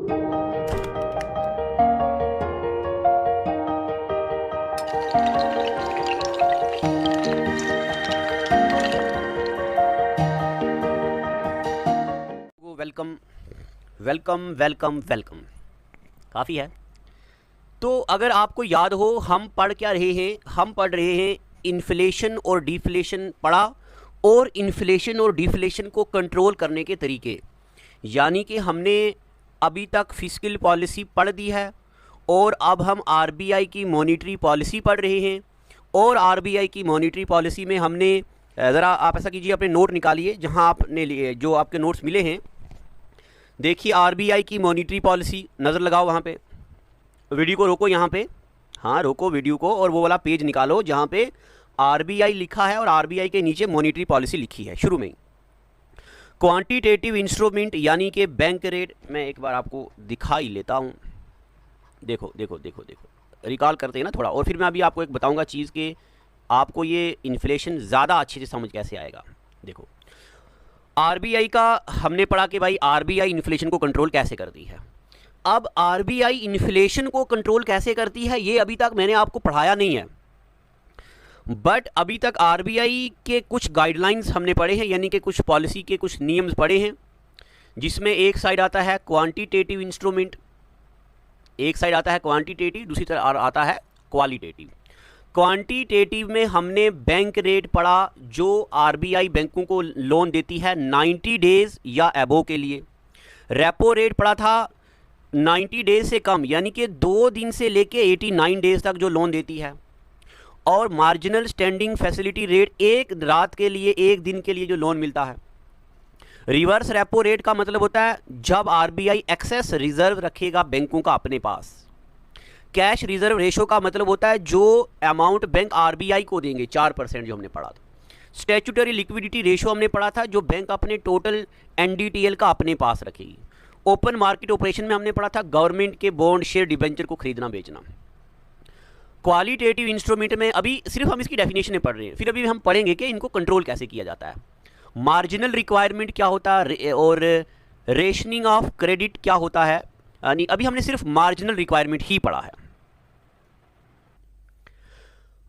Welcome welcome welcome welcome. काफ़ी है। तो अगर आपको याद हो, हम पढ़ क्या रहे हैं? हम पढ़ रहे हैं इन्फ्लेशन और डिफ्लेशन पढ़ा, और इन्फ्लेशन और डिफ्लेशन को कंट्रोल करने के तरीके। यानी कि हमने अभी तक फिस्कल पॉलिसी पढ़ दी है, और अब हम आरबीआई की मॉनिटरी पॉलिसी पढ़ रहे हैं। और आरबीआई की मॉनिटरी पॉलिसी में हमने, ज़रा आप ऐसा कीजिए, अपने नोट निकालिए जहां आपने लिए, जो आपके नोट्स मिले हैं। देखिए आरबीआई की मॉनिटरी पॉलिसी, नज़र लगाओ वहाँ पे। वीडियो को रोको यहाँ पे, हाँ रोको वीडियो को, और वो वाला पेज निकालो जहाँ पे आरबीआई लिखा है और आरबीआई के नीचे मॉनिटरी पॉलिसी लिखी है। शुरू में ही क्वांटिटेटिव इंस्ट्रूमेंट यानी कि बैंक रेट, मैं एक बार आपको दिखा ही लेता हूँ। देखो देखो देखो देखो, रिकॉल करते हैं ना थोड़ा, और फिर मैं अभी आपको एक बताऊँगा चीज़ कि आपको ये इन्फ्लेशन ज़्यादा अच्छे से समझ कैसे आएगा। देखो आरबीआई का हमने पढ़ा कि भाई आरबीआई इन्फ्लेशन को कंट्रोल कैसे करती है। अब आरबीआई इन्फ्लेशन को कंट्रोल कैसे करती है ये अभी तक मैंने आपको पढ़ाया नहीं है, बट अभी तक आरबीआई के कुछ गाइडलाइंस हमने पढ़े हैं, यानी कि कुछ पॉलिसी के कुछ नियम पढ़े हैं, जिसमें एक साइड आता है क्वांटिटेटिव इंस्ट्रूमेंट, एक साइड आता है क्वांटिटेटिव, दूसरी तरफ आता है क्वालिटेटिव। क्वांटिटेटिव में हमने बैंक रेट पढ़ा जो आरबीआई बैंकों को लोन देती है 90 डेज या अबोव के लिए। रेपो रेट पढ़ा था 90 डेज से कम, यानी कि 2 दिन से लेके 89 डेज तक जो लोन देती है। और मार्जिनल स्टैंडिंग फैसिलिटी रेट, एक रात के लिए, एक दिन के लिए जो लोन मिलता है। रिवर्स रेपो रेट का मतलब होता है जब आरबीआई एक्सेस रिजर्व रखेगा बैंकों का अपने पास। कैश रिजर्व रेशो का मतलब होता है जो अमाउंट बैंक आरबीआई को देंगे, 4% जो हमने पढ़ा था। स्टैट्यूटरी लिक्विडिटी रेशो हमने पढ़ा था, जो बैंक अपने टोटल एनडीटीएल का अपने पास रखेगी। ओपन मार्केट ऑपरेशन में हमने पढ़ा था गवर्नमेंट के बॉन्ड, शेयर, डिबेंचर को खरीदना बेचना। क्वालिटेटिव इंस्ट्रूमेंट में अभी सिर्फ हम इसकी डेफिनेशन पढ़ रहे हैं, फिर अभी हम पढ़ेंगे कि इनको कंट्रोल कैसे किया जाता है। मार्जिनल रिक्वायरमेंट क्या होता है और रेशनिंग ऑफ क्रेडिट क्या होता है। यानी अभी हमने सिर्फ मार्जिनल रिक्वायरमेंट ही पढ़ा है।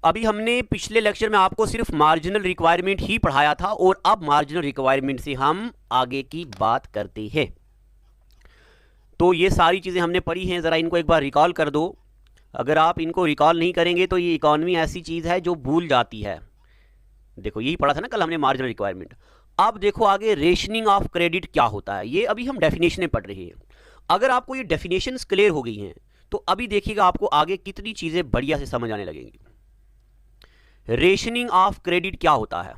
अभी हमने पिछले लेक्चर में आपको सिर्फ मार्जिनल रिक्वायरमेंट ही पढ़ाया था, और अब मार्जिनल रिक्वायरमेंट से हम आगे की बात करते हैं। तो ये सारी चीज़ें हमने पढ़ी हैं, ज़रा इनको एक बार रिकॉल कर दो। अगर आप इनको रिकॉल नहीं करेंगे तो ये इकॉनमी ऐसी चीज़ है जो भूल जाती है। देखो यही पढ़ा था ना कल हमने, मार्जिनल रिक्वायरमेंट। अब देखो आगे रेशनिंग ऑफ क्रेडिट क्या होता है, ये अभी हम डेफिनेशन पढ़ रहे हैं। अगर आपको ये डेफिनेशंस क्लियर हो गई हैं तो अभी देखिएगा आपको आगे कितनी चीज़ें बढ़िया से समझ आने लगेंगी। रेशनिंग ऑफ क्रेडिट क्या होता है।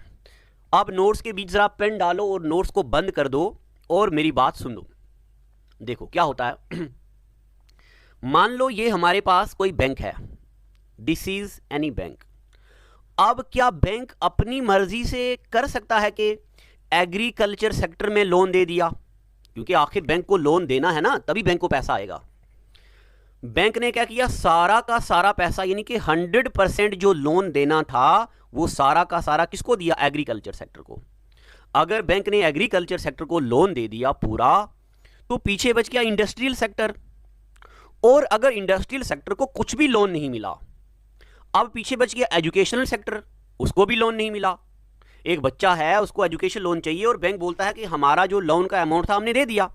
अब नोट्स के बीच ज़रा पेन डालो और नोट्स को बंद कर दो और मेरी बात सुन लो। देखो क्या होता है मान लो ये हमारे पास कोई बैंक है, दिस इज एनी बैंक। अब क्या बैंक अपनी मर्जी से कर सकता है कि एग्रीकल्चर सेक्टर में लोन दे दिया, क्योंकि आखिर बैंक को लोन देना है ना, तभी बैंक को पैसा आएगा। बैंक ने क्या किया, सारा का सारा पैसा, यानी कि 100% जो लोन देना था वो सारा का सारा किसको दिया, एग्रीकल्चर सेक्टर को। अगर बैंक ने एग्रीकल्चर सेक्टर को लोन दे दिया पूरा, तो पीछे बच गया इंडस्ट्रियल सेक्टर। और अगर इंडस्ट्रियल सेक्टर को कुछ भी लोन नहीं मिला, अब पीछे बच गया एजुकेशनल सेक्टर, उसको भी लोन नहीं मिला। एक बच्चा है, उसको एजुकेशन लोन चाहिए और बैंक बोलता है कि हमारा जो लोन का अमाउंट था हमने दे दिया।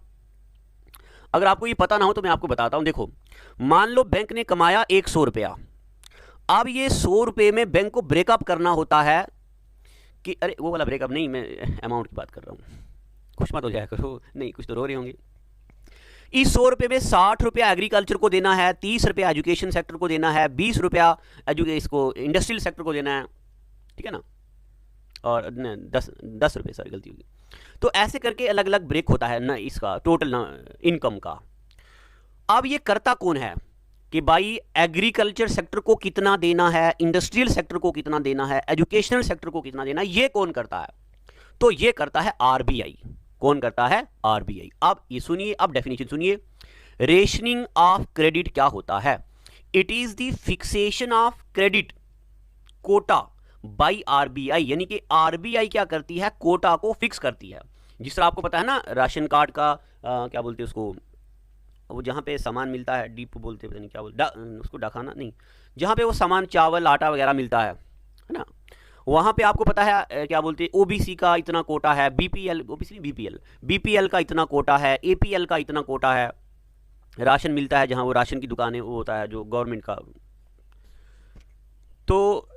अगर आपको ये पता ना हो तो मैं आपको बताता हूं। देखो मान लो बैंक ने कमाया 100 रुपया। अब ये 100 रुपये में बैंक को ब्रेकअप करना होता है कि, अरे वो वाला ब्रेकअप नहीं, मैं अमाउंट की बात कर रहा हूँ, खुश मत हो जाया करो, नहीं कुछ तो रो रहे होंगे। इस 100 रुपये में 60 रुपया एग्रीकल्चर को देना है, 30 रुपया एजुकेशन सेक्टर को देना है, 20 रुपया इसको इंडस्ट्रियल सेक्टर को देना है, ठीक है ना, और 10 रुपये, सॉरी गलती होगी। तो ऐसे करके अलग अलग ब्रेक होता है ना इसका टोटल इनकम का। अब ये करता कौन है कि भाई एग्रीकल्चर सेक्टर को कितना देना है, इंडस्ट्रियल सेक्टर को कितना देना है, एजुकेशनल सेक्टर को कितना देना है, ये कौन करता है? तो ये करता है आरबीआई। कौन करता है? आरबीआई। अब ये सुनिए, अब डेफिनेशन सुनिए। रेशनिंग ऑफ क्रेडिट क्या होता है? It is the fixation of credit quota by RBI, यानी कि आरबीआई क्या करती है, कोटा को फिक्स करती है। जिस तरह आपको पता है ना राशन कार्ड का क्या बोलते हैं उसको, वो जहाँ पे सामान मिलता है, डिपो बोलते हैं, पता नहीं क्या बोलते, उसको डाखाना नहीं, जहाँ पे वो सामान चावल आटा वगैरह मिलता है ना, वहाँ पे आपको पता है क्या बोलते हैं, ओबीसी का इतना कोटा है, बीपीएल, ओबीसी बीपीएल का इतना कोटा है, एपीएल का इतना कोटा है, राशन मिलता है जहाँ वो राशन की दुकानें वो होता है जो गवर्नमेंट का। तो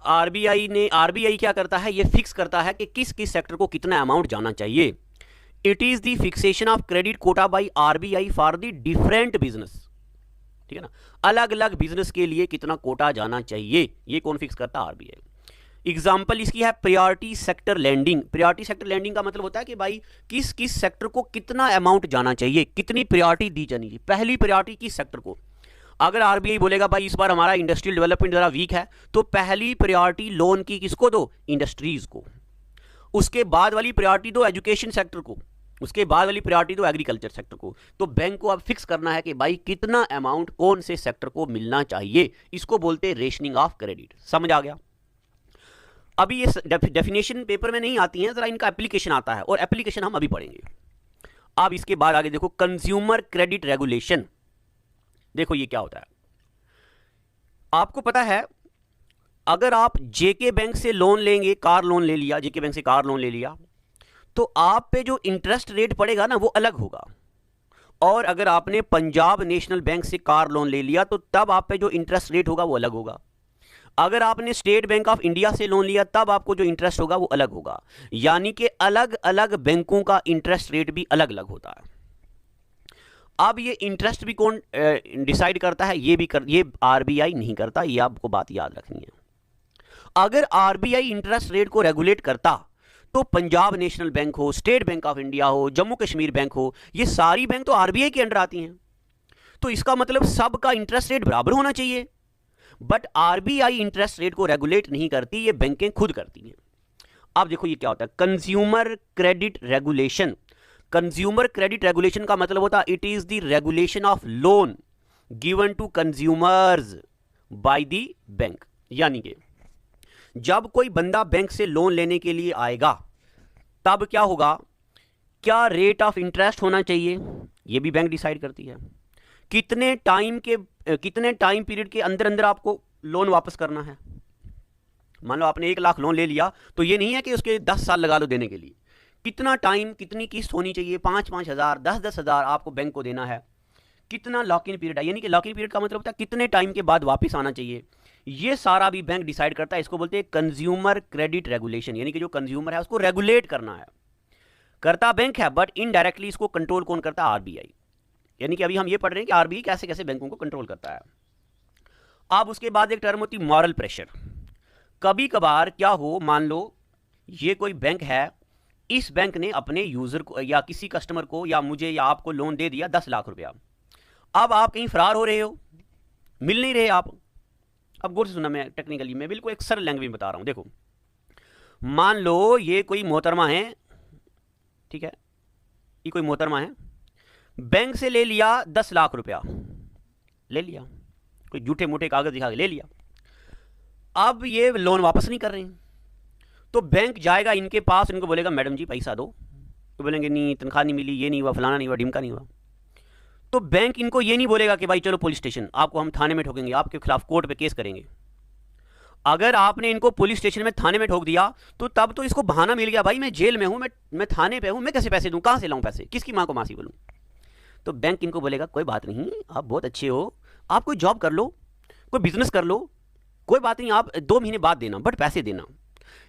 आरबीआई क्या करता है, ये फिक्स करता है कि किस किस सेक्टर को कितना अमाउंट जाना चाहिए। It is the fixation of credit quota by RBI for the different business, ठीक है ना, अलग अलग बिजनेस के लिए कितना कोटा जाना चाहिए, ये कौन फिक्स करता है, आरबीआई। एग्जाम्पल इसकी है priority sector lending. Priority sector lending का मतलब होता है कि भाई किस किस सेक्टर को कितना अमाउंट जाना चाहिए, कितनी प्रायोरिटी दी जानी चाहिए, पहली प्रायोरिटी किस सेक्टर को। अगर आरबीआई बोलेगा भाई इस बार हमारा इंडस्ट्रियल डेवलपमेंट जरा वीक है, तो पहली प्रायोरिटी लोन की किसको दो, इंडस्ट्रीज को। उसके बाद वाली प्रायोरिटी दो एजुकेशन सेक्टर को, उसके बाद वाली प्रायोरिटी दो एग्रीकल्चर सेक्टर को। तो बैंक को अब फिक्स करना है कि भाई कितना अमाउंट कौन से सेक्टर को मिलना चाहिए, इसको बोलते हैं रेशनिंग ऑफ क्रेडिट। समझ आ गया। अभी ये डेफिनेशन पेपर में नहीं आती हैं, जरा इनका एप्लीकेशन आता है, और एप्लीकेशन हम अभी पढ़ेंगे। अब इसके बाद आगे देखो कंज्यूमर क्रेडिट रेगुलेशन। देखो ये क्या होता है, आपको पता है अगर आप जेके बैंक से लोन लेंगे, कार लोन ले लिया, जेके बैंक से कार लोन ले लिया, तो आप पे जो इंटरेस्ट रेट पड़ेगा ना वो अलग होगा। और अगर आपने पंजाब नेशनल बैंक से कार लोन ले लिया तो तब आप पे जो इंटरेस्ट रेट होगा वो अलग होगा। अगर आपने स्टेट बैंक ऑफ इंडिया से लोन लिया तब आपको जो इंटरेस्ट होगा वो अलग होगा। यानी कि अलग अलग बैंकों का इंटरेस्ट रेट भी अलग अलग होता है। अब ये इंटरेस्ट भी कौन डिसाइड करता है, ये आरबीआई नहीं करता, ये आपको बात याद रखनी है। अगर आरबीआई इंटरेस्ट रेट को रेगुलेट करता तो पंजाब नेशनल बैंक हो, स्टेट बैंक ऑफ इंडिया हो, जम्मू कश्मीर बैंक हो, ये सारी बैंक तो आरबीआई के अंडर आती हैं। तो इसका मतलब सबका इंटरेस्ट रेट बराबर होना चाहिए। बट आरबीआई इंटरेस्ट रेट को रेगुलेट नहीं करती, ये बैंकें खुद करती हैं। अब देखो ये क्या होता है, consumer credit regulation. Consumer credit regulation का मतलब होता है it is the regulation of loan given to consumers by the bank. यानी कि जब कोई बंदा बैंक से लोन लेने के लिए आएगा तब क्या होगा, क्या रेट ऑफ इंटरेस्ट होना चाहिए, ये भी बैंक डिसाइड करती है। कितने टाइम पीरियड के अंदर अंदर आपको लोन वापस करना है। मान लो आपने 1 लाख लोन ले लिया, तो ये नहीं है कि उसके 10 साल लगा लो देने के लिए। कितना टाइम, कितनी किस्त होनी चाहिए, 5-5 हज़ार, 10-10 हज़ार आपको बैंक को देना है। कितना लॉक इन पीरियड है, यानी कि लॉक इन पीरियड का मतलब होता है कितने टाइम के बाद वापस आना चाहिए। ये सारा भी बैंक डिसाइड करता है। इसको बोलते हैं कंज्यूमर क्रेडिट रेगुलेशन। यानी कि जो कंज्यूमर है उसको रेगुलेट करना है, करता बैंक है, बट इनडायरेक्टली इसको कंट्रोल कौन करता है, आरबीआई। यानी कि अभी हम ये पढ़ रहे हैं कि आरबीआई कैसे कैसे बैंकों को कंट्रोल करता है। अब उसके बाद एक टर्म होती है मॉरल प्रेशर। कभी कभार क्या हो, मान लो ये कोई बैंक है, इस बैंक ने अपने यूजर को या किसी कस्टमर को या मुझे या आपको लोन दे दिया 10 लाख रुपया। अब आप कहीं फरार हो रहे हो, मिल नहीं रहे आप। अब गौर से सुनना, मैं टेक्निकली मैं बिल्कुल एक सरल लैंग्वेज में बता रहा हूं। देखो मान लो ये कोई मोहतरमा है, ठीक है, ये कोई मोहतरमा है, बैंक से ले लिया 10 लाख रुपया, ले लिया, कोई झूठे मोटे कागज दिखा के ले लिया। अब ये लोन वापस नहीं कर रहे हैं, तो बैंक जाएगा इनके पास, इनको बोलेगा मैडम जी पैसा दो, तो बोलेंगे नहीं तनख्वाह नहीं मिली, ये नहीं हुआ, फलाना नहीं हुआ, ढिमका नहीं हुआ। तो बैंक इनको ये नहीं बोलेगा कि भाई चलो पुलिस स्टेशन, आपको हम थाने में ठोकेंगे, आपके खिलाफ कोर्ट पे केस करेंगे। अगर आपने इनको पुलिस स्टेशन में, थाने में ठोक दिया तो तब तो इसको बहाना मिल गया, भाई मैं जेल में हूं, मैं थाने पे हूं, मैं कैसे पैसे दूं, कहां से लाऊं पैसे, किसकी मां को मासी बोलूं। तो बैंक इनको बोलेगा कोई बात नहीं, आप बहुत अच्छे हो, आप कोई जॉब कर लो, कोई बिजनेस कर लो, कोई बात नहीं, आप 2 महीने बाद देना, बट पैसे देना।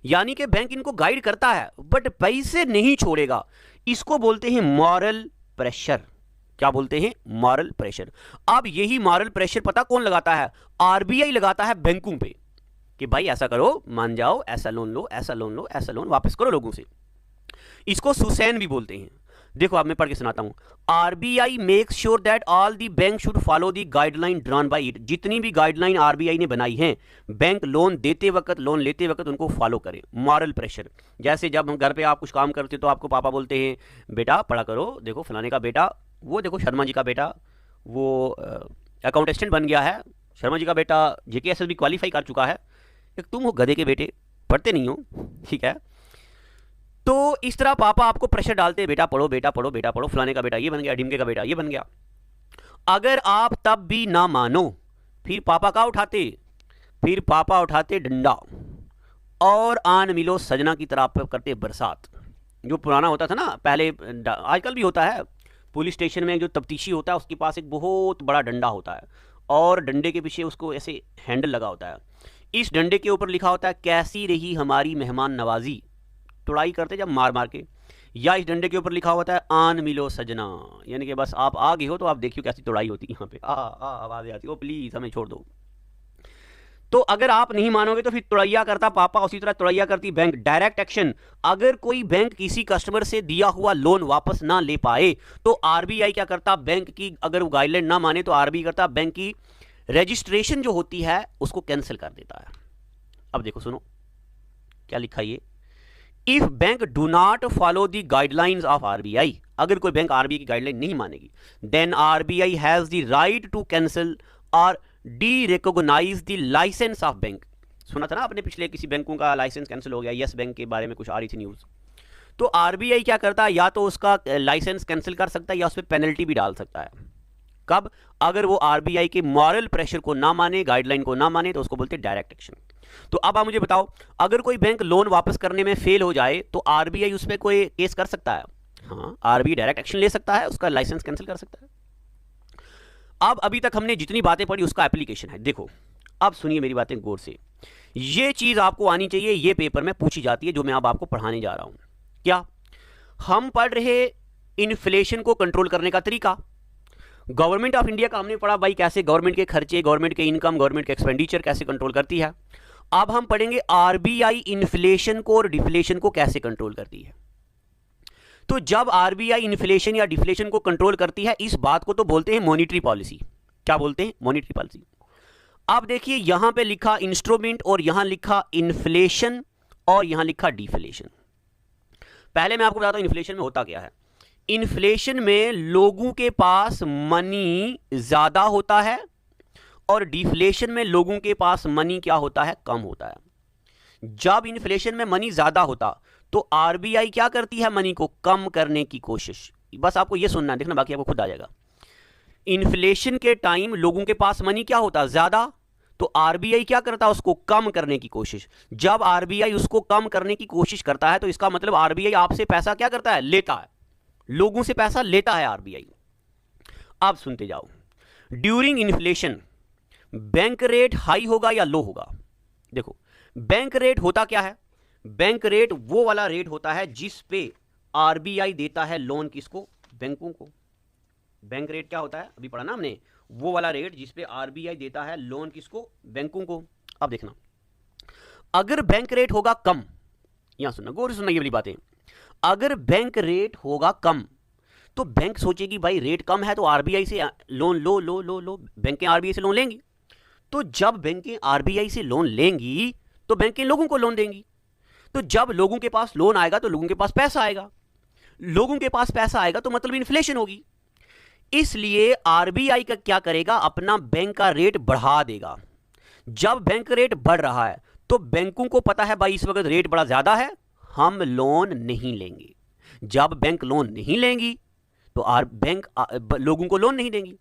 यानी कि बैंक इनको गाइड करता है बट पैसे नहीं छोड़ेगा। इसको बोलते हैं मॉरल प्रेशर। क्या बोलते हैं, मॉरल प्रेशर। अब यही मॉरल प्रेशर पता कौन लगाता है, आरबीआई लगाता है बैंकों पे, कि भाई ऐसा करो, मान जाओ, ऐसा लोन लो, ऐसा लोन लो, ऐसा लोन वापस करो लोगों से। इसको सुसैन भी बोलते हैं। देखो अब मैं पढ़ के सुनाता हूं। RBI makes sure that all the bank should follow the guideline drawn by it. जितनी भी गाइडलाइन आरबीआई ने बनाई है, बैंक लोन देते वक्त, लोन लेते वक्त उनको फॉलो करे। मॉरल प्रेशर, जैसे जब हम घर पे आप कुछ काम करते तो आपको पापा बोलते हैं बेटा पढ़ा करो, देखो फलाने का बेटा, वो देखो शर्मा जी का बेटा वो अकाउंट असिस्टेंट बन गया है, शर्मा जी का बेटा जेकेएसएस भी क्वालिफाई कर चुका है, एक तुम हो गधे के बेटे, पढ़ते नहीं हो, ठीक है। तो इस तरह पापा आपको प्रेशर डालते, बेटा पढ़ो, बेटा पढ़ो, बेटा पढ़ो, फलाने का बेटा ये बन गया, ढिमके का बेटा ये बन गया। अगर आप तब भी ना मानो, फिर पापा का उठाते, फिर पापा उठाते डंडा और आन मिलो सजना की तरह करते बरसात। जो पुराना होता था ना पहले, आजकल भी होता है, पुलिस स्टेशन में जो तफ्तीशी होता है उसके पास एक बहुत बड़ा डंडा होता है और डंडे के पीछे उसको ऐसे हैंडल लगा होता है। इस डंडे के ऊपर लिखा होता है कैसी रही हमारी मेहमान नवाजी, तुड़ाई करते जब मार मार के। या इस डंडे के ऊपर लिखा होता है आन मिलो सजना, यानी कि बस आप आ गए हो तो आप देखियो कैसी तुड़ाई होती है यहाँ पे, आवाज़ आती है, ओ प्लीज़ हमें छोड़ दो। तो अगर आप नहीं मानोगे तो फिर तुड़ैया करता पापा, उसी तरह तुड़ैया करती बैंक। डायरेक्ट एक्शन, अगर कोई बैंक किसी कस्टमर से दिया हुआ लोन वापस ना ले पाए तो आरबीआई क्या करता, बैंक की अगर वो गाइडलाइन ना माने तो आरबीआई करता बैंक की रजिस्ट्रेशन जो होती है उसको कैंसिल कर देता है। अब देखो सुनो क्या लिखा ये, if bank do not follow the guidelines of RBI, अगर कोई बैंक आरबीआई की गाइडलाइन नहीं मानेगी, then RBI has the right to cancel और derecognise the licence of bank. सुना था ना आपने पिछले किसी बैंकों का लाइसेंस कैंसिल हो गया, यस बैंक के बारे में कुछ आ रही थी न्यूज़। तो आरबीआई क्या करता है, या तो उसका लाइसेंस कैंसिल कर सकता है या उस पर पेनल्टी भी डाल सकता है। कब, अगर वो आरबीआई के मॉरल प्रेशर को ना माने, गाइडलाइन को ना माने, तो उसको बोलते हैं डायरेक्ट एक्शन। तो अब आप मुझे बताओ, अगर कोई बैंक लोन वापस करने में फेल हो जाए तो आरबीआई उस पर कोई केस कर सकता है? हाँ, आरबीआई डायरेक्ट एक्शन ले सकता है, उसका लाइसेंस कैंसिल कर सकता है। अब अभी तक हमने जितनी बातें पढ़ी उसका एप्लीकेशन है। देखो अब सुनिए मेरी बातें गौर से, ये चीज आपको आनी चाहिए, ये पेपर में पूछी जाती है जो मैं अब आपको पढ़ाने जा रहा हूं। क्या हम पढ़ रहे इन्फ्लेशन को कंट्रोल करने का तरीका। गवर्नमेंट ऑफ इंडिया का हमने पढ़ा भाई कैसे गवर्नमेंट के खर्चे, गवर्नमेंट के इनकम, गवर्नमेंट के एक्सपेंडिचर कैसे कंट्रोल करती है। अब हम पढ़ेंगे आरबीआई इन्फ्लेशन को और डिफ्लेशन को कैसे कंट्रोल करती है। तो जब आरबीआई इन्फ्लेशन या डिफ्लेशन को कंट्रोल करती है, इस बात को तो बोलते हैं मॉनेटरी पॉलिसी। क्या बोलते हैं? Monetary policy. अब देखिए यहां पे लिखा इंस्ट्रूमेंट और यहां लिखा इन्फ्लेशन और यहां लिखा डिफ्लेशन। पहले मैं आपको बताता हूं इन्फ्लेशन में होता क्या है। इन्फ्लेशन में लोगों के पास मनी ज्यादा होता है और डिफ्लेशन में लोगों के पास मनी क्या होता है, कम होता है। जब इन्फ्लेशन में मनी ज्यादा होता तो आरबीआई क्या करती है, मनी को कम करने की कोशिश। बस आपको यह सुनना है, देखना बाकी आपको खुद आ जाएगा। इन्फ्लेशन के टाइम लोगों के पास मनी क्या होता, ज्यादा, तो आरबीआई क्या करता है, उसको कम करने की कोशिश। जब आरबीआई उसको कम करने की कोशिश करता है तो इसका मतलब आरबीआई आपसे पैसा क्या करता है, लेता है, लोगों से पैसा लेता है आरबीआई। अब सुनते जाओ, during inflation bank rate high होगा या लो होगा। देखो बैंक रेट होता क्या है, बैंक रेट वो वाला रेट होता है जिस पे आरबीआई देता है लोन किसको, बैंकों को। बैंक रेट क्या होता है, अभी पढ़ा ना हमने, वो वाला रेट जिस पे आरबीआई देता है लोन किसको, बैंकों को। अब देखना, अगर बैंक रेट होगा कम, यहां सुनना गौर से सुनना ये वाली बातें, अगर बैंक रेट होगा कम तो बैंक सोचेगी भाई रेट कम है तो आरबीआई से लोन लो लो लो लो, बैंकें आरबीआई से लोन लेंगी। तो जब बैंकें आरबीआई से लोन लेंगी तो बैंकें लोगों को लोन देंगी। तो जब लोगों के पास लोन आएगा तो लोगों के पास पैसा आएगा, लोगों के पास पैसा आएगा तो मतलब इन्फ्लेशन होगी। इसलिए आरबीआई का क्या करेगा, अपना बैंक का रेट बढ़ा देगा। जब बैंक रेट बढ़ रहा है तो बैंकों को पता है भाई इस वक्त रेट बड़ा ज्यादा है, हम लोन नहीं लेंगे। जब बैंक लोन नहीं लेंगी तो बैंक लोगों को लोन नहीं देंगी।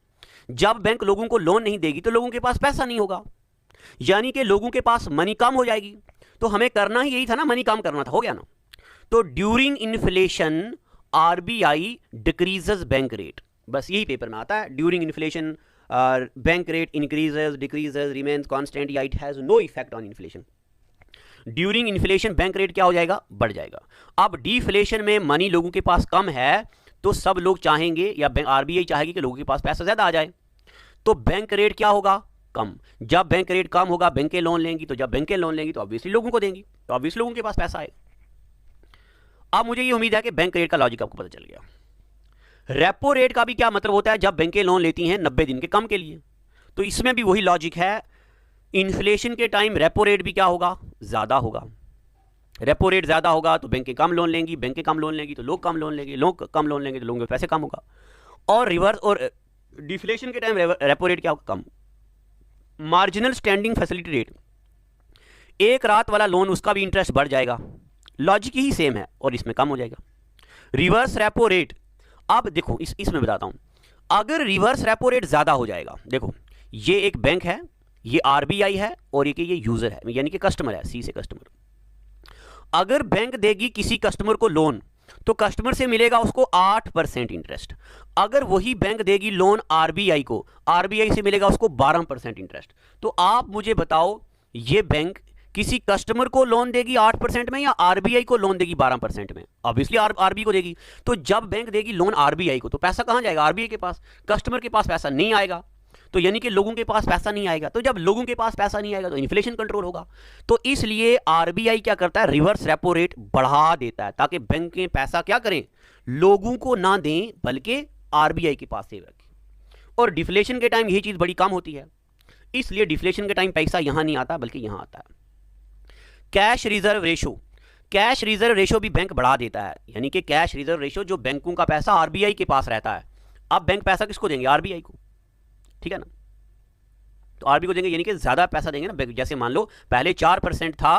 जब बैंक लोगों को लोन नहीं देगी तो लोगों के पास पैसा नहीं होगा, यानी कि लोगों के पास मनी कम हो जाएगी। तो हमें करना ही यही था ना, मनी कम करना था, हो गया ना। तो during inflation RBI decreases bank rate, बस यही पेपर में आता है। During inflation bank rate increases, decreases, remains constant या it has no effect on inflation. During inflation bank rate क्या हो जाएगा, बढ़ जाएगा। अब डिफ्लेशन में मनी लोगों के पास कम है तो सब लोग चाहेंगे या आरबीआई चाहेगी कि लोगों के पास पैसा ज्यादा आ जाए, तो बैंक रेट क्या होगा, कम। जब बैंक रेट कम होगा बैंकें लोन लेंगी, तो जब बैंकें लोन लेंगी तो ऑब्वियसली लोगों को देंगी, तो ऑब्वियसली लोगों के पास पैसा आएगा। अब मुझे ये उम्मीद है कि बैंक रेट का लॉजिक आपको पता चल गया। रेपो रेट का भी क्या मतलब होता है, जब बैंकें लोन लेती हैं 90 दिन के कम के लिए, तो इसमें भी वही लॉजिक है। इन्फ्लेशन के टाइम रेपो रेट भी क्या होगा, ज्यादा होगा। रेपो रेट ज्यादा होगा तो बैंकें कम लोन लेंगी, बैंकें कम लोन लेंगी तो लोग कम लोन लेंगे, लोग कम लोन लेंगे तो लोगों के पैसे कम होगा। और रिवर्स, और डिफ्लेशन के टाइम रेपो रेट क्या होगा, कम। मार्जिनल स्टैंडिंग फैसिलिटी रेट, एक रात वाला लोन उसका भी इंटरेस्ट बढ़ जाएगा, लॉजिक यही सेम है और इसमें कम हो जाएगा। रिवर्स रेपो रेट, अब देखो इसमें बताता हूं, अगर रिवर्स रेपो रेट ज्यादा हो जाएगा, देखो ये एक बैंक है, ये आरबीआई है और ये यूजर है, यानी कि कस्टमर है, सी से कस्टमर। अगर बैंक देगी किसी कस्टमर को लोन तो कस्टमर से मिलेगा उसको 8% इंटरेस्ट। अगर वही बैंक देगी लोन आरबीआई को, आरबीआई से मिलेगा उसको 12% इंटरेस्ट। तो आप मुझे बताओ ये बैंक किसी कस्टमर को लोन देगी 8% में या आरबीआई को लोन देगी 12% में? ऑब्वियसली आरबीआई को देगी। तो जब बैंक देगी लोन आरबीआई को तो पैसा कहां जाएगा? आरबीआई के पास। कस्टमर के पास पैसा नहीं आएगा, तो यानी कि लोगों के पास पैसा नहीं आएगा। तो जब लोगों के पास पैसा नहीं आएगा तो इन्फ्लेशन कंट्रोल होगा। तो इसलिए आरबीआई क्या करता है, रिवर्स रेपो रेट बढ़ा देता है ताकि बैंकें पैसा क्या करें, लोगों को ना दें बल्कि आरबीआई के पास सेव रखें। और डिफ्लेशन के टाइम यही चीज बड़ी कम होती है, इसलिए डिफ्लेशन के टाइम पैसा यहां नहीं आता बल्कि यहां आता है। Cash reserve ratio, cash reserve ratio भी बैंक बढ़ा देता है, यानी कि कैश रिजर्व रेशो, जो बैंकों का पैसा आरबीआई के पास रहता है, अब बैंक पैसा किसको देंगे? आरबीआई को, ठीक है ना। तो आरबीआई को देंगे यानी कि ज्यादा पैसा देंगे ना। जैसे मान लो पहले 4% था,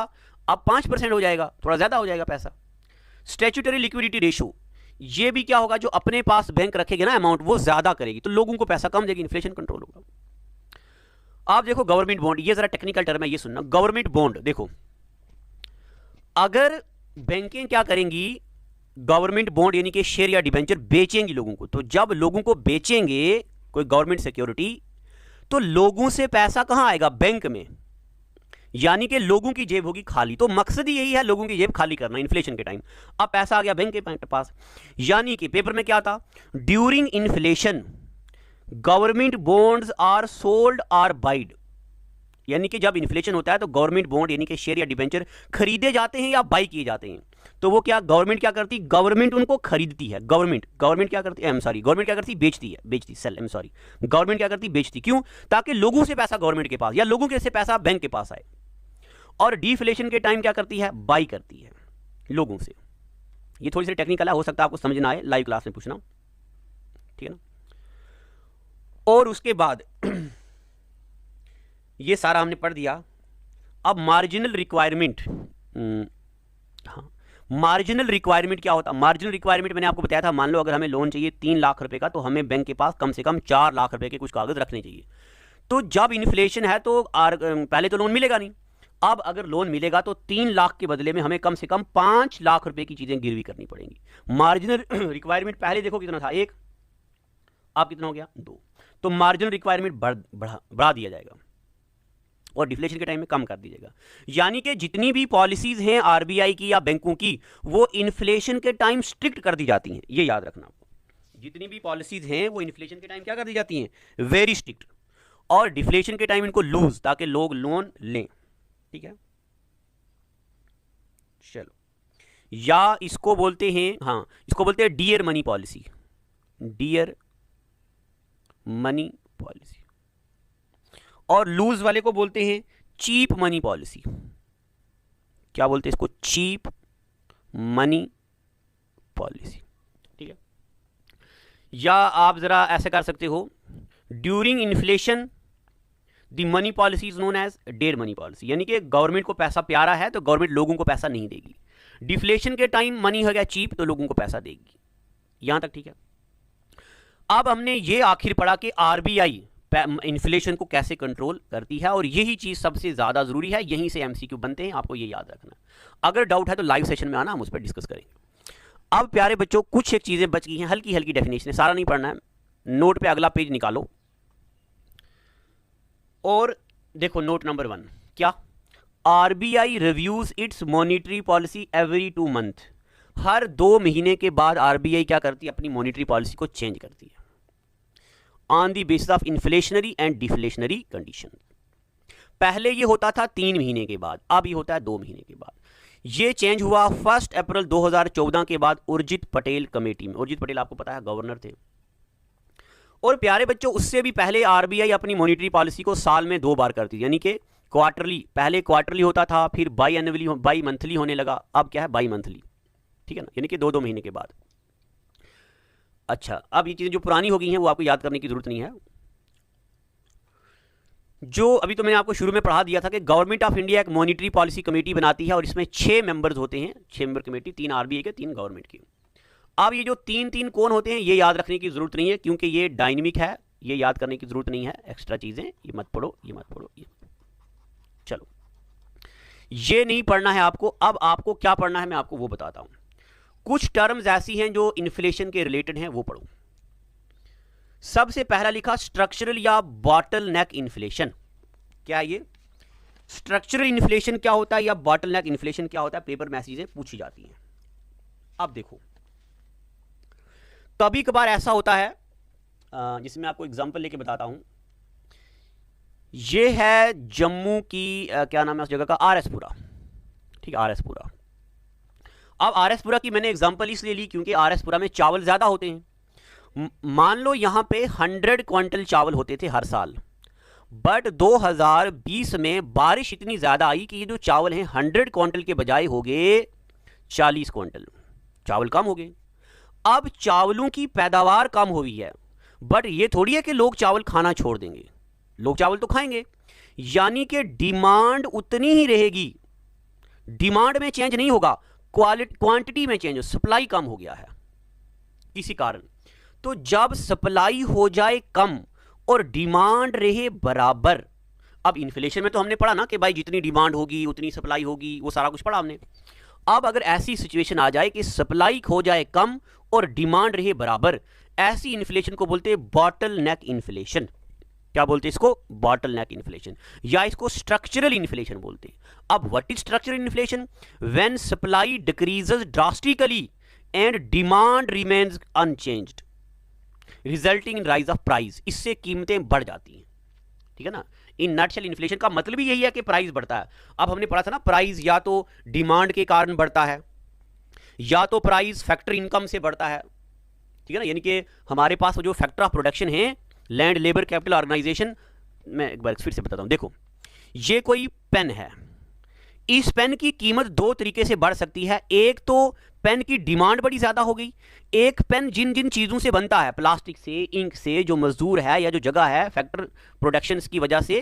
अब 5% हो जाएगा, थोड़ा ज्यादा हो जाएगा पैसा। स्टैट्यूटरी लिक्विडिटी रेशो, ये भी क्या होगा, जो अपने पास बैंक रखेगा ना अमाउंट वो ज्यादा करेगी तो लोगों को पैसा कम देगी, इन्फ्लेशन कंट्रोल होगा। आप देखो गवर्नमेंट बॉन्ड, ये जरा टेक्निकल टर्म है, ये सुनना। गवर्नमेंट बॉन्ड देखो, अगर बैंकें क्या करेंगी, गवर्नमेंट बॉन्ड यानी कि शेयर या डिबेंचर बेचेंगी लोगों को, तो जब लोगों को बेचेंगे कोई गवर्नमेंट सिक्योरिटी तो लोगों से पैसा कहां आएगा? बैंक में, यानी कि लोगों की जेब होगी खाली। तो मकसद ही यही है, लोगों की जेब खाली करना इन्फ्लेशन के टाइम। अब पैसा आ गया बैंक के पास, यानी कि पेपर में क्या था, during inflation government bonds are sold or buyed, यानी कि जब इन्फ्लेशन होता है तो गवर्नमेंट बॉन्ड यानी कि शेयर या डिबेंचर खरीदे जाते हैं या बाई किए जाते हैं। तो वो क्या गवर्नमेंट क्या करती, गवर्नमेंट उनको खरीदती है। गवर्नमेंट क्या करती है, गवर्नमेंट क्या करती, बेचती सेल, गवर्नमेंट क्या करती, बेचती। क्यों? ताकि लोगों से पैसा गवर्नमेंट के पास या लोगों के से पैसा बैंक के पास आए। और डिफ्लेशन के टाइम क्या करती है, बाई करती है लोगों से। ये थोड़ी सी टेक्निकल है, हो सकता है आपको समझ ना आए, लाइव क्लास में पूछना, ठीक है ना। और उसके बाद ये सारा हमने पढ़ दिया। अब मार्जिनल रिक्वायरमेंट, हाँ, मार्जिनल रिक्वायरमेंट क्या होता है? मार्जिनल रिक्वायरमेंट मैंने आपको बताया था, मान लो अगर हमें लोन चाहिए 3 लाख रुपए का, तो हमें बैंक के पास कम से कम 4 लाख रुपए के कुछ कागज रखने चाहिए। तो जब इन्फ्लेशन है तो पहले तो लोन मिलेगा नहीं। अब अगर लोन मिलेगा तो 3 लाख के बदले में हमें कम से कम 5 लाख रुपए की चीजें गिरवी करनी पड़ेंगी। मार्जिनल रिक्वायरमेंट पहले देखो कितना था, 1, अब कितना हो गया, 2। तो मार्जिनल रिक्वायरमेंट बढ़ा दिया जाएगा और डिफ्लेशन के टाइम में कम कर दीजिएगा। यानी कि जितनी भी पॉलिसीज हैं आरबीआई की या बैंकों की, वो इन्फ्लेशन के टाइम स्ट्रिक्ट कर दी जाती हैं। ये याद रखना आपको, जितनी भी पॉलिसीज हैं वो इन्फ्लेशन के टाइम क्या कर दी जाती हैं, वेरी स्ट्रिक्ट, और डिफ्लेशन के टाइम इनको लूज, ताकि लोग लोन लें, ठीक है। चलो, या इसको बोलते हैं, हाँ इसको बोलते हैं dear money policy, dear money policy. और लूज वाले को बोलते हैं चीप मनी पॉलिसी। क्या बोलते हैं इसको, चीप मनी पॉलिसी, ठीक है। या आप जरा ऐसे कर सकते हो, during inflation the money policy is known as dead money policy, यानी कि गवर्नमेंट को पैसा प्यारा है तो गवर्नमेंट लोगों को पैसा नहीं देगी। डिफ्लेशन के टाइम मनी हो गया चीप तो लोगों को पैसा देगी। यहां तक ठीक है। अब हमने ये आखिर पढ़ा कि आरबीआई इन्फ्लेशन को कैसे कंट्रोल करती है, और यही चीज सबसे ज्यादा जरूरी है, यहीं से एमसीक्यू बनते हैं, आपको ये याद रखना। अगर डाउट है तो लाइव सेशन में आना, हम उस पर डिस्कस करेंगे। अब प्यारे बच्चों, कुछ एक चीजें बच गई हैं, हल्की हल्की डेफिनेशन है, सारा नहीं पढ़ना है। नोट पे अगला पेज निकालो और देखो नोट नंबर 1, क्या, RBI reviews its monetary policy every 2 month. हर 2 महीने के बाद आरबीआई क्या करती है, अपनी मॉनिटरी पॉलिसी को चेंज करती है on the basis of inflationary and deflationary condition. पहले ये होता था 3 महीने के बाद, अब ये होता है 2 महीने के बाद। ये चेंज हुआ 1 अप्रैल 2014 के बाद उर्जित पटेल कमेटी में। उर्जित पटेल आपको पता है गवर्नर थे। और प्यारे बच्चों, उससे भी पहले आरबीआई अपनी मॉनिटरी पॉलिसी को साल में 2 बार करती थी, यानी कि क्वार्टरली। पहले क्वार्टरली होता था, फिर बाई मंथली होने लगा, अब क्या है, बाई मंथली, ठीक है ना, यानी कि 2-2 महीने के बाद। अच्छा, अब ये चीजें जो पुरानी हो गई हैं वो आपको याद करने की जरूरत नहीं है। जो अभी तो मैंने आपको शुरू में पढ़ा दिया था कि गवर्नमेंट ऑफ इंडिया एक मॉनिटरी पॉलिसी कमेटी बनाती है और इसमें 6 मेंबर्स होते हैं, 6 मेंबर कमेटी, 3 आरबीआई के, 3 गवर्नमेंट की। अब ये जो 3 कौन होते हैं ये याद रखने की जरूरत नहीं है, क्योंकि ये डायनेमिक है, ये याद करने की जरूरत नहीं है, एक्स्ट्रा चीजें ये मत पढ़ो, ये मत पढ़ो, ये चलो ये नहीं पढ़ना है आपको। अब आपको क्या पढ़ना है मैं आपको वो बताता हूं। कुछ टर्म्स ऐसी हैं जो इन्फ्लेशन के रिलेटेड हैं, वो पढ़ो। सबसे पहला लिखा स्ट्रक्चरल या बॉटल नेक इन्फ्लेशन। क्या है ये? स्ट्रक्चरल इन्फ्लेशन क्या होता है या बॉटल नेक इन्फ्लेशन क्या होता है, पेपर में चीजें पूछी जाती हैं। अब देखो कभी कभार ऐसा होता है, जिसमें आपको एग्जांपल लेके बताता हूं। ये है जम्मू की क्या नाम है उस जगह का, आरएसपुरा, ठीक है, आरएसपुरा। अब आरएसपुरा की मैंने एग्जांपल इसलिए ली क्योंकि आरएसपुरा में चावल ज्यादा होते हैं। मान लो यहां पे 100 क्विंटल चावल होते थे हर साल, बट 2020 में बारिश इतनी ज्यादा आई कि ये जो चावल हैं 100 क्विंटल के बजाय हो गए 40 क्विंटल, चावल कम हो गए। अब चावलों की पैदावार कम हुई है, बट ये थोड़ी है कि लोग चावल खाना छोड़ देंगे, लोग चावल तो खाएंगे, यानी कि डिमांड उतनी ही रहेगी, डिमांड में चेंज नहीं होगा, क्वांटिटी में चेंज, सप्लाई कम हो गया है किसी कारण। तो जब सप्लाई हो जाए कम और डिमांड रहे बराबर, अब इन्फ्लेशन में तो हमने पढ़ा ना कि भाई जितनी डिमांड होगी उतनी सप्लाई होगी, वो सारा कुछ पढ़ा हमने। अब अगर ऐसी सिचुएशन आ जाए कि सप्लाई हो जाए कम और डिमांड रहे बराबर, ऐसी इन्फ्लेशन को बोलते हैं बॉटल नेक इन्फ्लेशन। क्या बोलते हैं इसको? बॉटल नेक इन्फ्लेशन, या इसको स्ट्रक्चरल इन्फ्लेशन बोलते हैं। अब what is structural inflation? When supply decreases drastically and demand remains unchanged resulting in rise of price. इससे कीमतें बढ़ जाती हैं, ठीक है ना। इन नटशेल इन्फ्लेशन का मतलब ही यही है कि प्राइस बढ़ता है। अब हमने पढ़ा था ना, प्राइस या तो डिमांड के कारण बढ़ता है या तो प्राइस फैक्टर इनकम से बढ़ता है, ठीक है ना। यानी कि हमारे पास वो जो फैक्टर ऑफ प्रोडक्शन है, लैंड लेबर कैपिटल ऑर्गेनाइजेशन, मैं एक बार फिर से बताता हूं। देखो ये कोई पेन है, इस पेन की कीमत 2 तरीके से बढ़ सकती है। एक तो पेन की डिमांड बड़ी ज्यादा हो गई, एक पेन जिन जिन चीजों से बनता है, प्लास्टिक से, इंक से, जो मजदूर है या जो जगह है, फैक्टर प्रोडक्शन की वजह से,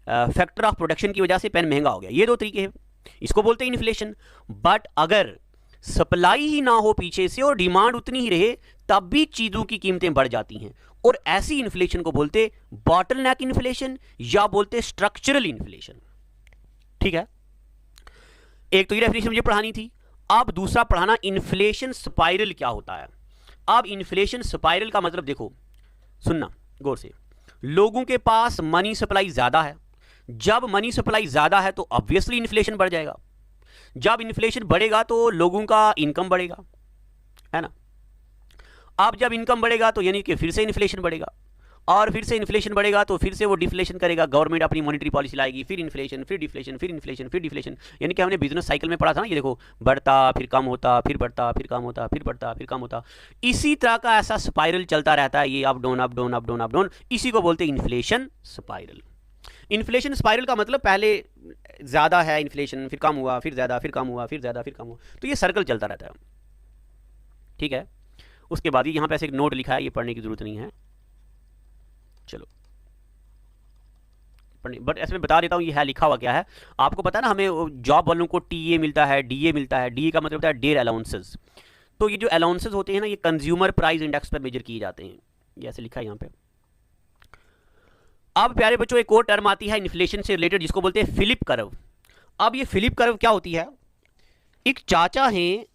फैक्टर ऑफ प्रोडक्शन की वजह से पेन महंगा हो गया। ये 2 तरीके हैं, इसको बोलते हैं इन्फ्लेशन। बट अगर सप्लाई ही ना हो पीछे से और डिमांड उतनी ही रहे, तब भी चीजों की कीमतें बढ़ जाती हैं, और ऐसी इन्फ्लेशन को बोलते बॉटल नेक इन्फ्लेशन या बोलते स्ट्रक्चरल इन्फ्लेशन, ठीक है। एक तो ये डेफिनेशन मुझे पढ़ानी थी। अब दूसरा पढ़ाना इन्फ्लेशन स्पाइरल क्या होता है। अब इन्फ्लेशन स्पाइरल का मतलब देखो, सुनना गौर से। लोगों के पास मनी सप्लाई ज्यादा है, जब मनी सप्लाई ज्यादा है तो ऑब्वियसली इन्फ्लेशन बढ़ जाएगा, जब इन्फ्लेशन बढ़ेगा तो लोगों का इनकम बढ़ेगा, है ना। अब जब इनकम बढ़ेगा तो यानी कि फिर से इन्फ्लेशन बढ़ेगा, और फिर से इन्फ्लेशन बढ़ेगा तो फिर से वो डिफ्लेशन करेगा, गवर्नमेंट अपनी मॉनेटरी पॉलिसी लाएगी, फिर इन्फ्लेशन, फिर डिफ्लेशन, फिर इन्फ्लेशन, फिर डिफ्लेशन। यानी कि हमने बिजनेस साइकिल में पढ़ा था ना, ये देखो, बढ़ता फिर कम होता, फिर बढ़ता फिर कम होता, फिर बढ़ता फिर कम होता, इसी तरह का ऐसा स्पाइरल चलता रहता है, ये up down up down up down up down, इसी को बोलते हैं इन्फ्लेशन स्पाइरल। इन्फ्लेशन स्पाइरल का मतलब पहले ज्यादा है इन्फ्लेशन, फिर कम हुआ, फिर ज्यादा, फिर कम हुआ, फिर ज्यादा, फिर कम हुआ, तो ये सर्कल चलता रहता है, ठीक है। उसके बाद यहां पे ऐसे एक नोट लिखा है, ये पढ़ने की जरूरत नहीं है, चलो बट ऐसे में बता देता हूं ये है लिखा हुआ क्या है। आपको पता है ना, हमें जॉब वालों को टीए मिलता है, डीए मिलता है। डीए का मतलब होता है डेयर अलाउंसेस। तो ये जो अलाउंसेस होते हैं ना, ये कंज्यूमर प्राइस इंडेक्स पर मेजर किए जाते हैं, ये ऐसे लिखा है यहां पे। अब प्यारे बच्चों एक और टर्म आती है इन्फ्लेशन से रिलेटेड, जिसको बोलते हैं फिलिप कर्व। अब ये फिलिप कर्व क्या होती है? एक चाचा हैं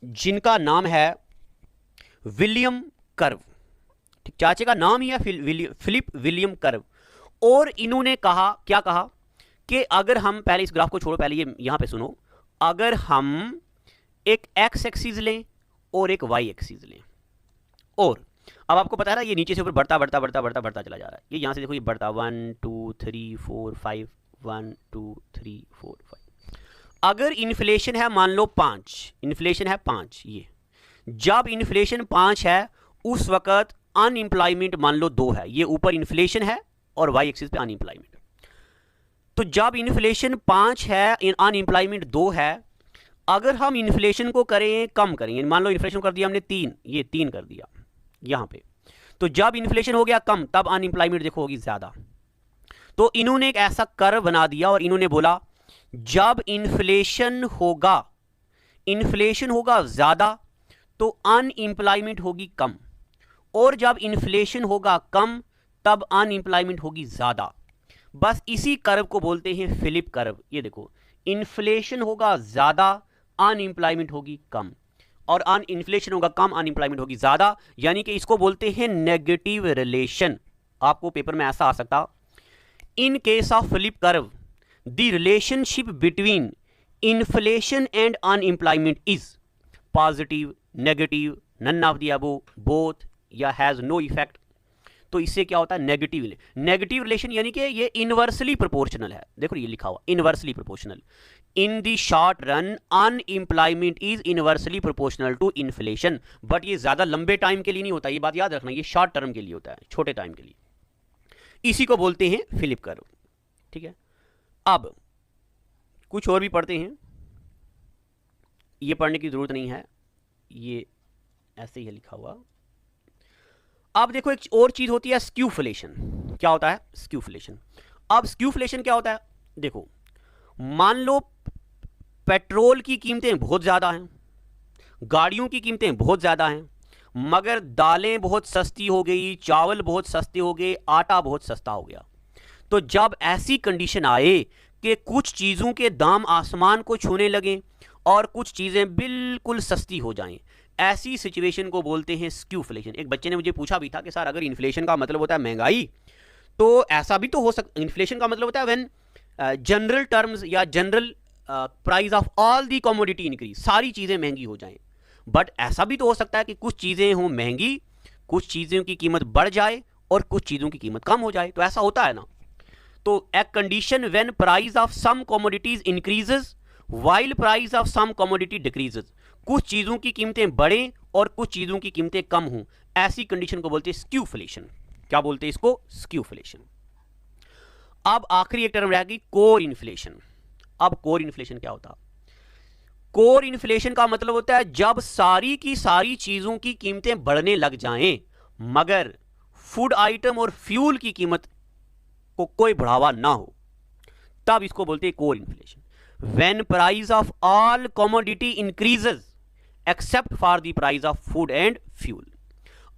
जिनका नाम है विलियम कर्व, ठीक, चाचे का नाम ही है फिलिप विलियम कर्व। और इन्होंने कहा, क्या कहा कि अगर हम, पहले इस ग्राफ को छोड़ो, पहले ये यहां पे सुनो, अगर हम एक एक्स एक्सिस लें और एक वाई एक्सिस लें, और अब आपको पता है ना, ये नीचे से ऊपर बढ़ता बढ़ता बढ़ता बढ़ता बढ़ता चला जा रहा है। ये यहां से देखो, ये बढ़ता 1 2 3 4 5, 1 2 3 4 5। अगर इन्फ्लेशन है मान लो 5, इन्फ्लेशन है 5, ये जब इन्फ्लेशन 5 है उस वक्त अनएम्प्लॉयमेंट मान लो 2 है, ये ऊपर इन्फ्लेशन है और वाई एक्सिस पे अनएम्प्लॉयमेंट। तो जब इन्फ्लेशन 5 है, अनएम्प्लॉयमेंट 2 है, अगर हम इन्फ्लेशन को करें कम करेंगे, मान लो इन्फ्लेशन कर दिया हमने 3, ये 3 कर दिया यहां पे, तो जब इन्फ्लेशन हो गया कम, तब अनएम्प्लॉयमेंट देखो होगी ज्यादा। तो इन्होंने एक ऐसा कर्व बना दिया और इन्होंने बोला जब इन्फ्लेशन होगा ज्यादा तो अनएम्प्लॉयमेंट होगी कम, और जब इन्फ्लेशन होगा कम तब अनएम्प्लॉयमेंट होगी ज्यादा। बस इसी कर्व को बोलते हैं फिलिप कर्व। ये देखो, इन्फ्लेशन होगा ज्यादा, अनएम्प्लॉयमेंट होगी कम, और इन्फ्लेशन होगा कम, अनएम्प्लॉयमेंट होगी ज्यादा, यानी कि इसको बोलते हैं नेगेटिव रिलेशन। आपको पेपर में ऐसा आ सकता, in case of Philip curve the relationship between inflation and unemployment is positive, negative, none of the above, both, या हैज नो इफेक्ट। तो इससे क्या होता है, नेगेटिव रिलेशन, यानी कि ये इनवर्सली प्रोपोर्शनल है। देखो ये लिखा हुआ inversely proportional. In the short run unemployment is inversely proportional to inflation. But ये ज्यादा लंबे टाइम के लिए नहीं होता, ये बात याद रखना, ये शॉर्ट टर्म के लिए होता है, छोटे टाइम के लिए। इसी को बोलते हैं फिलिप कर्व। ठीक है, अब कुछ और भी पढ़ते हैं, ये पढ़ने की जरूरत नहीं है, ये ऐसे ही है लिखा हुआ। अब देखो एक और चीज होती है स्क्यूफ्लेशन। क्या होता है स्क्यूफ्लेशन? अब स्क्यूफ्लेशन क्या होता है, देखो मान लो पेट्रोल की कीमतें बहुत ज्यादा हैं, गाड़ियों की कीमतें बहुत ज्यादा हैं, मगर दालें बहुत सस्ती हो गई, चावल बहुत सस्ते हो गए, आटा बहुत सस्ता हो गया। तो जब ऐसी कंडीशन आए कि कुछ चीजों के दाम आसमान को छूने लगे और कुछ चीजें बिल्कुल सस्ती हो जाएं, ऐसी सिचुएशन को बोलते हैं स्क्यूफ्लेशन। एक बच्चे ने मुझे पूछा भी था कि सर अगर इन्फ्लेशन का मतलब होता है महंगाई, तो ऐसा भी तो हो सकता, इन्फ्लेशन का मतलब होता है व्हेन जनरल टर्म्स या general price of all the commodity increase, सारी चीजें महंगी हो जाएं। बट ऐसा भी तो हो सकता है कि कुछ चीजें हों महंगी, कुछ चीजों की कीमत बढ़ जाए और कुछ चीजों की कीमत कम हो जाए। तो ऐसा होता है ना। तो a condition when price of some commodities increases while price of some commodity decreases, कुछ चीजों की कीमतें बढ़ें और कुछ चीजों की कीमतें कम हों, ऐसी कंडीशन को बोलते हैं स्क्यूफ्लेशन। क्या बोलते हैं इसको? स्क्यूफ्लेशन। अब आखिरी एक टर्म रह गई कोर इन्फ्लेशन। अब कोर इन्फ्लेशन क्या होता है? कोर इन्फ्लेशन का मतलब होता है जब सारी की सारी चीजों की कीमतें बढ़ने लग जाएं मगर फूड आइटम और फ्यूल की कीमत को कोई बढ़ावा ना हो, तब इसको बोलते हैं core inflation. When price of all commodity increases except for the price of food and fuel.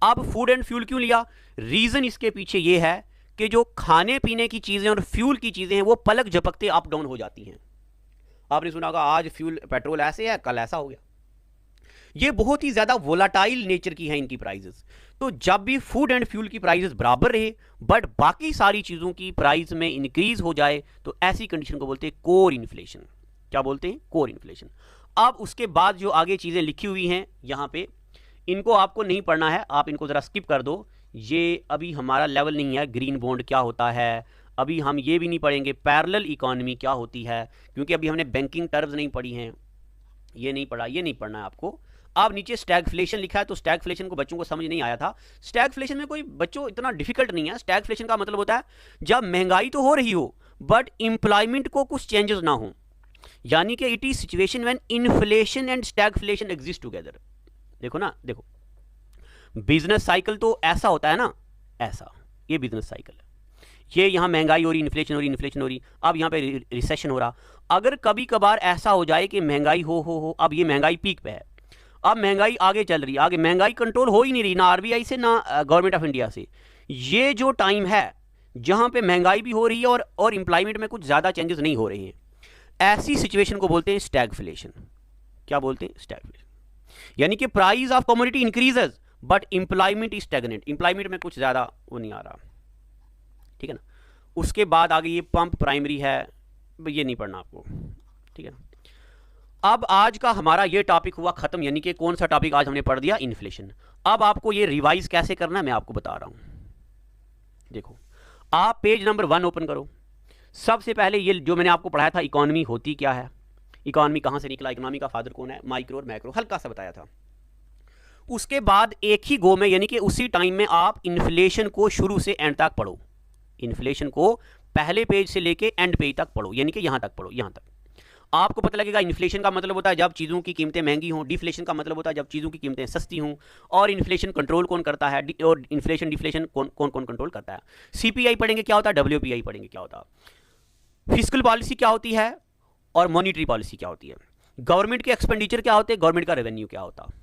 अब फूड एंड फ्यूल क्यों लिया? रीजन इसके पीछे यह है कि जो खाने पीने की चीजें और फ्यूल की चीजें हैं वो पलक झपकते अप डाउन हो जाती हैं। आपने सुना होगा आज फ्यूल पेट्रोल ऐसे है, कल ऐसा हो गया। ये बहुत ही ज्यादा वोलाटाइल नेचर की है इनकी प्राइसेस। तो जब भी फूड एंड फ्यूल की प्राइसेस बराबर रहे बट बाकी सारी चीजों की प्राइस में इंक्रीज हो जाए, तो ऐसी कंडीशन को बोलते हैं कोर इन्फ्लेशन। क्या बोलते हैं? Core inflation. अब उसके बाद जो आगे चीजें लिखी हुई हैं यहां पे, इनको आपको नहीं पढ़ना है, आप इनको जरा स्किप कर दो। ये अभी हमारा लेवल नहीं है। ग्रीन बॉन्ड क्या होता है, अभी हम ये भी नहीं पढ़ेंगे। पैरेलल इकोनॉमी क्या होती है, क्योंकि अभी हमने बैंकिंग टर्म्स नहीं पढ़ी हैं, ये नहीं पढ़ा, ये नहीं पढ़ना है आपको। अब नीचे स्टैगफ्लेशन लिखा है, तो स्टैगफ्लेशन को बच्चों को समझ नहीं आया था। स्टैगफ्लेशन में कोई बच्चों इतना डिफिकल्ट नहीं है। स्टैगफ्लेशन का मतलब होता है जब महंगाई तो हो रही हो बट इंप्लॉयमेंट को कुछ चेंजेस ना हो, यानी कि it is situation when inflation and stagflation exist together. देखो ना, देखो बिजनेस साइकिल तो ऐसा होता है ना, ऐसा ये बिजनेस साइकिल है। ये यहां महंगाई हो रही, इन्फ्लेशन हो रही, इन्फ्लेशन हो रही, अब यहां पे रिसेशन हो रहा। अगर कभी कभार ऐसा हो जाए कि महंगाई हो, अब ये महंगाई पीक पे है, अब महंगाई आगे चल रही है, आगे महंगाई कंट्रोल हो ही नहीं रही, ना आरबीआई से ना गवर्नमेंट ऑफ इंडिया से। ये जो टाइम है जहां पे महंगाई भी हो रही है और एम्प्लॉयमेंट में कुछ ज्यादा चेंजेस नहीं हो रहे हैं, ऐसी सिचुएशन को बोलते हैं स्टैगफ्लेशन। क्या बोलते हैं? स्टैगफ्लेशन। यानी कि price of commodity increases but employment is stagnant, employment में कुछ ज्यादा वो नहीं आ रहा। ठीक है ना। उसके बाद आगे ये पंप प्राइमरी है, ये नहीं पढ़ना आपको। ठीक है ना। अब आज का हमारा ये टॉपिक हुआ खत्म, यानी कि कौन सा टॉपिक आज हमने पढ़ दिया? इन्फ्लेशन। अब आपको ये रिवाइज कैसे करना है मैं आपको बता रहा हूं। देखो आप पेज नंबर 1 ओपन करो। सबसे पहले ये जो मैंने आपको पढ़ाया था इकोनॉमी होती क्या है, इकोनॉमी कहां से निकला, इकोनॉमी का फादर कौन है, माइक्रो और मैक्रो, हल्का सा बताया था। उसके बाद एक ही गो में यानी कि उसी टाइम में आप इन्फ्लेशन को शुरू से एंड तक पढ़ो। इन्फ्लेशन को पहले पेज से लेके एंड पेज तक पढ़ो, यानी कि यहां तक पढ़ो, यहां तक। आपको पता लगेगा इन्फ्लेशन का मतलब होता है जब चीज़ों की कीमतें महंगी हों, डिफ्लेशन का मतलब होता है जब चीज़ों की कीमतें सस्ती हों, और इन्फ्लेशन कंट्रोल कौन करता है, और इन्फ्लेशन डिफ्लेशन कौन कौन कंट्रोल करता है। सीपीआई पढ़ेंगे क्या होता है, डब्ल्यूपीआई पढ़ेंगे क्या होता है, फिस्कल पॉलिसी क्या होती है, और मॉनिटरी पॉलिसी क्या होती है, गवर्नमेंट के एक्सपेंडिचर क्या होते हैं, गवर्नमेंट का रेवेन्यू क्या होता है,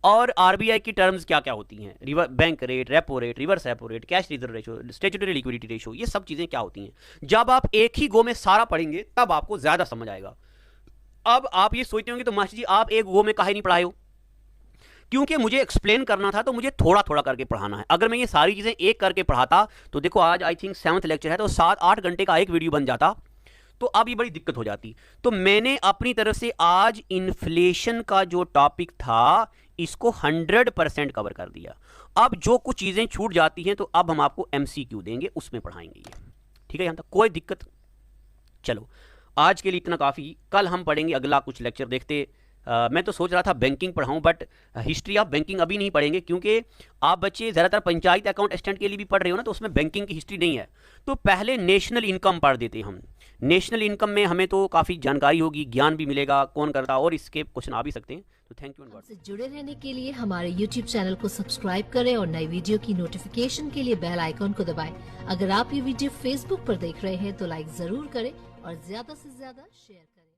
और आरबीआई की टर्म्स क्या क्या होती हैं, bank rate, repo rate, reverse repo rate, cash reserve ratio, statutory liquidity ratio, ये सब चीज़ें क्या होती हैं। जब आप एक ही गो में सारा पढ़ेंगे तब आपको ज़्यादा समझ आएगा। अब आप ये सोचते होंगे तो मास्टर जी आप एक गो में काहे नहीं पढ़ाए हो, क्योंकि मुझे एक्सप्लेन करना था तो मुझे थोड़ा थोड़ा करके पढ़ाना है। अगर मैं ये सारी चीज़ें एक करके पढ़ाता तो देखो आज आई थिंक 7th लेक्चर है, तो 7-8 घंटे का एक वीडियो बन जाता, तो अब ये बड़ी दिक्कत हो जाती। तो मैंने अपनी तरफ से आज इन्फ्लेशन का जो टॉपिक था इसको 100% कवर कर दिया। अब जो कुछ चीज़ें छूट जाती हैं तो अब हम आपको MCQ देंगे, उसमें पढ़ाएंगे ये, ठीक है, यहाँ तक कोई दिक्कत। चलो आज के लिए इतना काफ़ी, कल हम पढ़ेंगे अगला कुछ लेक्चर देखते। मैं तो सोच रहा था बैंकिंग पढ़ाऊं, बट हिस्ट्री ऑफ बैंकिंग अभी नहीं पढ़ेंगे, क्योंकि आप बच्चे ज़्यादातर पंचायत अकाउंट असिस्टेंट के लिए भी पढ़ रहे हो ना, तो उसमें बैंकिंग की हिस्ट्री नहीं है। तो पहले नेशनल इनकम पढ़ देते हम। नेशनल इनकम में हमें तो काफ़ी जानकारी होगी, ज्ञान भी मिलेगा कौन करता, और इसके क्वेश्चन आ भी सकते हैं। तो थैंक यू। हमसे जुड़े रहने के लिए हमारे YouTube चैनल को सब्सक्राइब करें और नई वीडियो की नोटिफिकेशन के लिए बेल आइकॉन को दबाएं। अगर आप ये वीडियो Facebook पर देख रहे हैं तो लाइक जरूर करें और ज्यादा से ज्यादा शेयर करें।